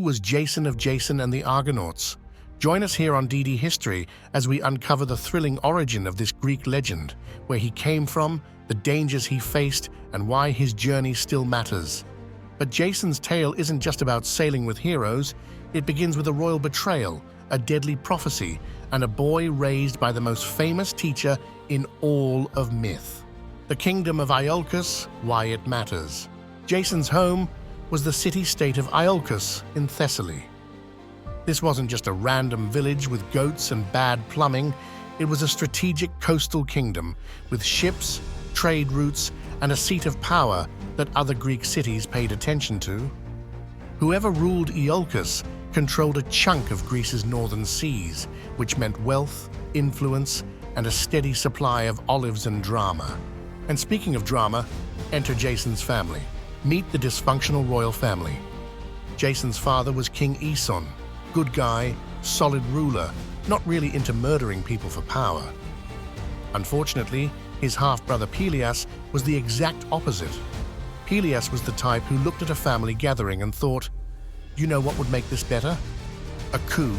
was Jason of Jason and the Argonauts? Join us here on DD History as we uncover the thrilling origin of this Greek legend, where he came from, the dangers he faced, and why his journey still matters. But Jason's tale isn't just about sailing with heroes. It begins with a royal betrayal, a deadly prophecy, and a boy raised by the most famous teacher in all of myth. The kingdom of Iolcus, why it matters. Jason's home was the city-state of Iolcus in Thessaly. This wasn't just a random village with goats and bad plumbing. It was a strategic coastal kingdom with ships, trade routes, and a seat of power that other Greek cities paid attention to. Whoever ruled Iolcus controlled a chunk of Greece's northern seas, which meant wealth, influence, and a steady supply of olives and drama. And speaking of drama, enter Jason's family. Meet the dysfunctional royal family. Jason's father was King Aeson, good guy, solid ruler, not really into murdering people for power. Unfortunately, his half-brother Peleus was the exact opposite. Peleus was the type who looked at a family gathering and thought, you know what would make this better? A coup.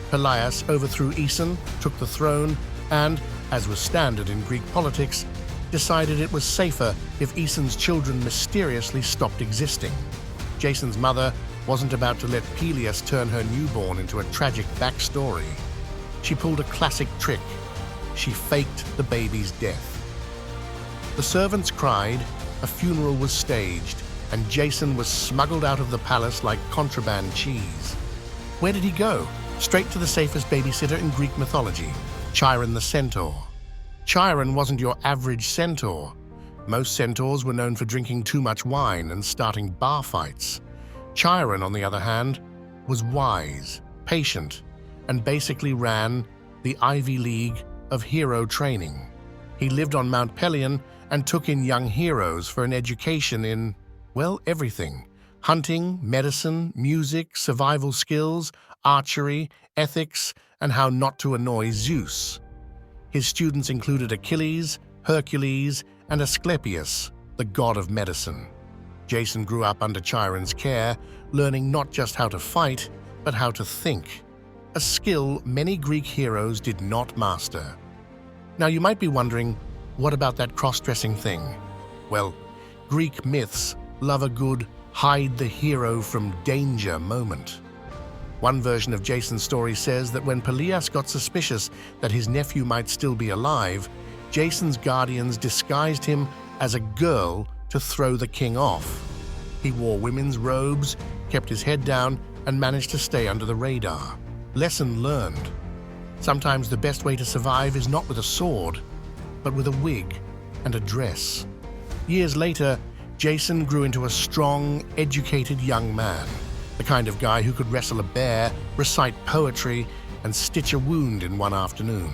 Peleus overthrew Aeson, took the throne, and, as was standard in Greek politics, decided it was safer if Aeson's children mysteriously stopped existing. Jason's mother wasn't about to let Peleus turn her newborn into a tragic backstory. She pulled a classic trick. She faked the baby's death. The servants cried, a funeral was staged, and Jason was smuggled out of the palace like contraband cheese. Where did he go? Straight to the safest babysitter in Greek mythology, Chiron the centaur. Chiron wasn't your average centaur. Most centaurs were known for drinking too much wine and starting bar fights. Chiron, on the other hand, was wise, patient, and basically ran the Ivy League of hero training. He lived on Mount Pelion and took in young heroes for an education in, well, everything. Hunting, medicine, music, survival skills, archery, ethics, and how not to annoy Zeus. His students included Achilles, Hercules, and Asclepius, the god of medicine. Jason grew up under Chiron's care, learning not just how to fight, but how to think, a skill many Greek heroes did not master. Now you might be wondering, what about that cross-dressing thing? Well, Greek myths love a good hide the hero from danger moment. One version of Jason's story says that when Peleus got suspicious that his nephew might still be alive, Jason's guardians disguised him as a girl to throw the king off. He wore women's robes, kept his head down, and managed to stay under the radar. Lesson learned. Sometimes the best way to survive is not with a sword, but with a wig and a dress. Years later, Jason grew into a strong, educated young man, the kind of guy who could wrestle a bear, recite poetry, and stitch a wound in one afternoon.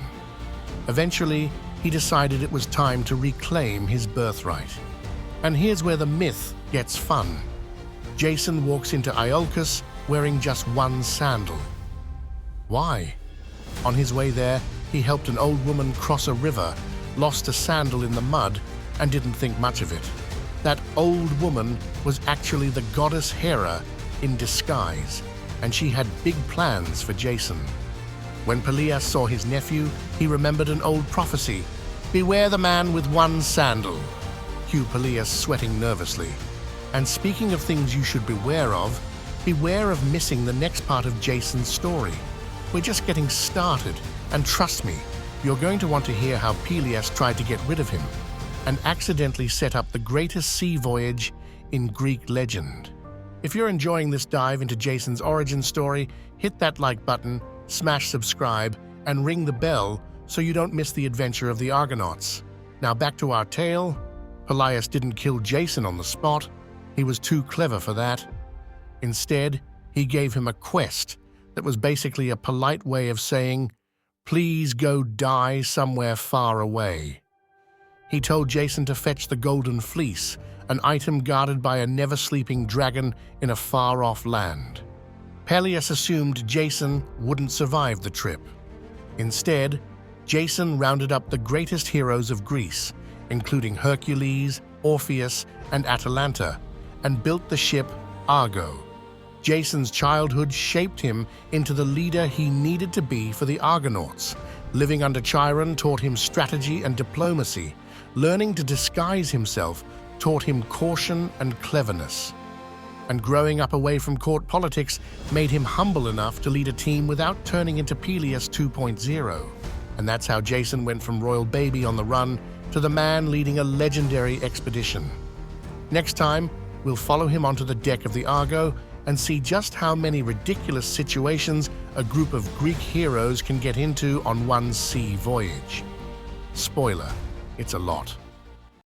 Eventually, he decided it was time to reclaim his birthright. And here's where the myth gets fun. Jason walks into Iolcus wearing just one sandal. Why? On his way there, he helped an old woman cross a river, lost a sandal in the mud, and didn't think much of it. That old woman was actually the goddess Hera in disguise, and she had big plans for Jason. When Peleus saw his nephew, he remembered an old prophecy, "Beware the man with one sandal." Cue Peleus sweating nervously. And speaking of things you should beware of missing the next part of Jason's story. We're just getting started, and trust me, you're going to want to hear how Peleus tried to get rid of him and accidentally set up the greatest sea voyage in Greek legend. If you're enjoying this dive into Jason's origin story, hit that like button, smash subscribe, and ring the bell so you don't miss the adventure of the Argonauts. Now back to our tale. Peleus didn't kill Jason on the spot. He was too clever for that. Instead, he gave him a quest that was basically a polite way of saying, "Please go die somewhere far away." He told Jason to fetch the Golden Fleece, an item guarded by a never-sleeping dragon in a far-off land. Peleus assumed Jason wouldn't survive the trip. Instead, Jason rounded up the greatest heroes of Greece, including Hercules, Orpheus, and Atalanta, and built the ship Argo. Jason's childhood shaped him into the leader he needed to be for the Argonauts. Living under Chiron taught him strategy and diplomacy. Learning to disguise himself taught him caution and cleverness. And growing up away from court politics made him humble enough to lead a team without turning into Peleus 2.0. And that's how Jason went from royal baby on the run to the man leading a legendary expedition. Next time, we'll follow him onto the deck of the Argo and see just how many ridiculous situations a group of Greek heroes can get into on one sea voyage. Spoiler, it's a lot.